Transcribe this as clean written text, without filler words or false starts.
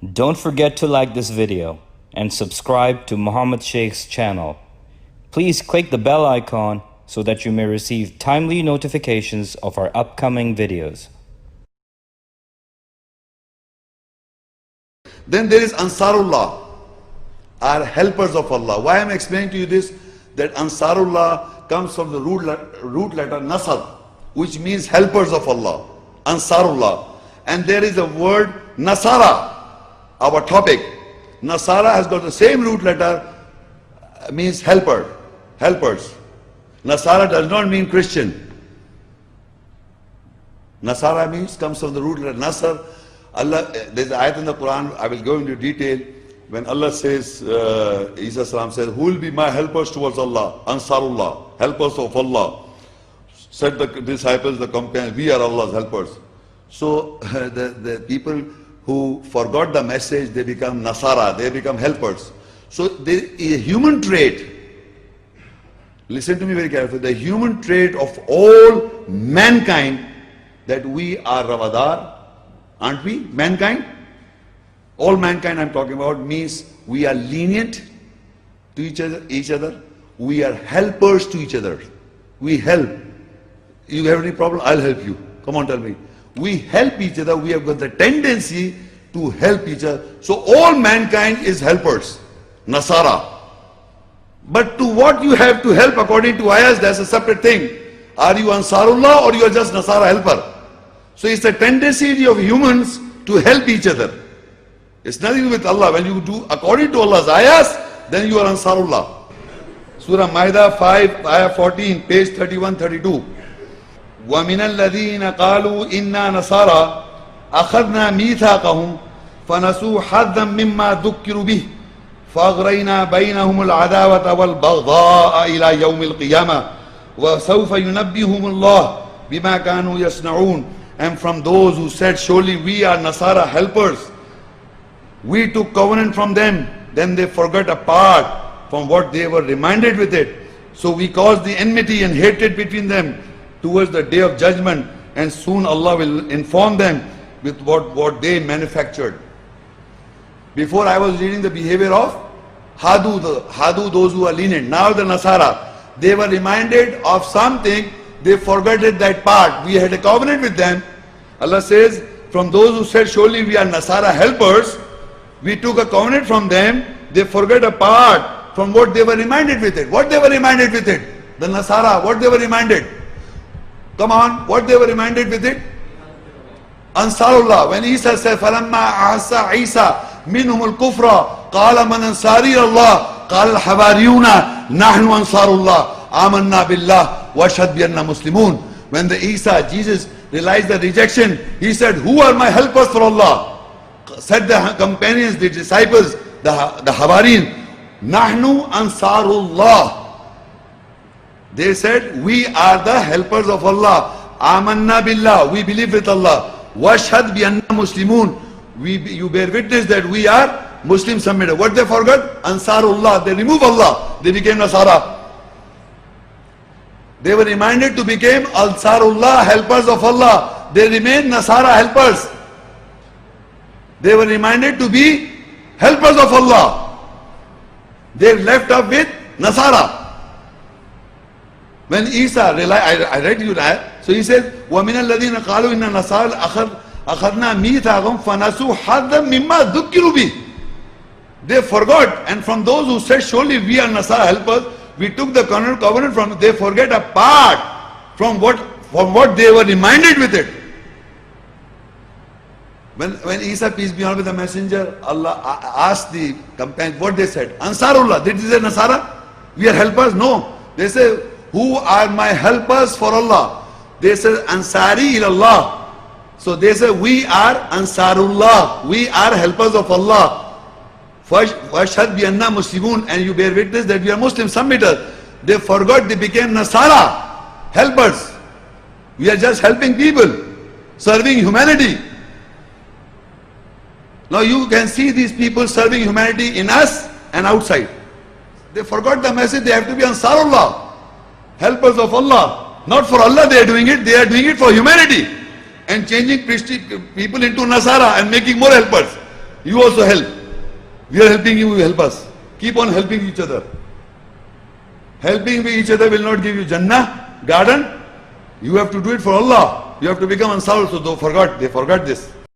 Don't forget to like this video and subscribe to Muhammad Sheikh's channel. Please click the bell icon so that you may receive timely notifications of our upcoming videos. Then there is Ansarullah, are helpers of Allah. Why I am explaining to you this? That Ansarullah comes from the root letter Nasr, which means helpers of Allah. Ansarullah. And there is a word Nasara, our topic. Nasara has got the same root letter, means helper, helpers. Nasara does not mean Christian. Nasara means, comes from the root letter Nasr. Allah, there's an ayat in the Quran, I will go into detail. When Allah says, Isa salam says, who will be my helpers towards Allah? Ansarullah, helpers of Allah. Said the disciples, the companions, we are Allah's helpers. So the people who forgot the message, they become Nasara, they become helpers. So there is a human trait, listen to me very carefully, the human trait of all mankind, that we are Ravadar, aren't we? Mankind? All mankind I'm talking about means we are lenient to each other. We are helpers to each other. We help. You have any problem? I'll help you. Come on, tell me. We help each other. We have got the tendency to help each other. So all mankind is helpers. Nasara. But to what you have to help according to ayahs, that's a separate thing. Are you Ansarullah or you are just Nasara helper? So it's a tendency of humans to help each other. It's nothing with Allah. When you do according to Allah's ayahs, then you are Ansarullah. Surah Ma'idah 5, ayah 14, page 31-32. وَمِنَ الَّذِينَ قَالُوا إِنَّا نَصَارَى أَخَذْنَا مِيثَاقَهُمْ فَنَسُوا حَظًّا مِمَّا ذُكِّرُوا بِهِ فَأَغْرَيْنَا بَيْنَهُمُ الْعَدَاوَةَ وَالْبَغْضَاءَ إِلَى يَوْمِ الْقِيَامَةِ وَسَوْفَ يُنَبِّئُهُمُ اللَّهُ بِمَا كَانُوا يَصْنَعُونَ. And from those who said, surely we are Nasara helpers, we took covenant from them, then they forgot a part from what they were reminded with it. So we caused the enmity and hatred between them towards the day of judgment, and soon Allah will inform them with what they manufactured. Before I was reading the behavior of Hadu, those who are lenient. Now the Nasara, they were reminded of something, they forgot that part. We had a covenant with them. Allah says, from those who said, surely we are Nasara helpers, we took a covenant from them, they forgot a part from what they were reminded with it. What they were reminded with it? The Nasara, what they were reminded? Come on, what they were reminded with it? Ansarullah. When Isa said, فَلَمَّا أَحَسَّ عِيسَى مِنْهُمُ الْكُفْرَ قَالَ مَنْ أَنصَارِي اللَّهِ قَالَ الْحَوَارِيُّونَ نَحْنُ أَنصَارُ اللَّهِ آمَنَّا بِاللَّهِ وَأَشْهَدْ بِأَنَّا مُسْلِمُونَ. When the Isa, Jesus, realized the rejection, he said, who are my helpers for Allah? Said the companions, the disciples, the Hawarin, Nahnu Ansarullah. They said, we are the helpers of Allah. Amanna billah, we believe with Allah. Washhad bi anna muslimun, you bear witness that we are Muslim submitted. What they forgot? Ansarullah, they remove Allah, they became Nasara. They were reminded to become Ansarullah, helpers of Allah. They remain Nasara helpers. They were reminded to be helpers of Allah. They left up with Nasara. When Isa realized, I read you that, so he says, وَمِنَ الَّذِينَ قَالُوا إِنَّ نَصَارَى أَخَذْنَا مِيثَاقَهُمْ فَنَسُوا حَظًّا مِمَّا ذُكِّرُوا بِهِ. They forgot, and from those who said, surely we are Nasara helpers, we took the covenant from, they forget a part from what they were reminded with it. When Isa, peace be upon the messenger, Allah asked the companions what they said. Ansarullah. Did they say Nasara? We are helpers? No. They say, who are my helpers for Allah? They say, Ansari ilallah. So they say, we are Ansarullah. We are helpers of Allah. Washhad bi anna muslimun. And you bear witness that we are Muslim submitters. They forgot, they became Nasara helpers. We are just helping people, serving humanity. Now you can see these people serving humanity in us and outside. They forgot the message, they have to be Ansarullah, helpers of Allah. Not for Allah they are doing it for humanity. And changing people into Nasara and making more helpers. You also help. We are helping you, you help us. Keep on helping each other. Helping each other will not give you Jannah, garden. You have to do it for Allah. You have to become Ansar also. They forgot this.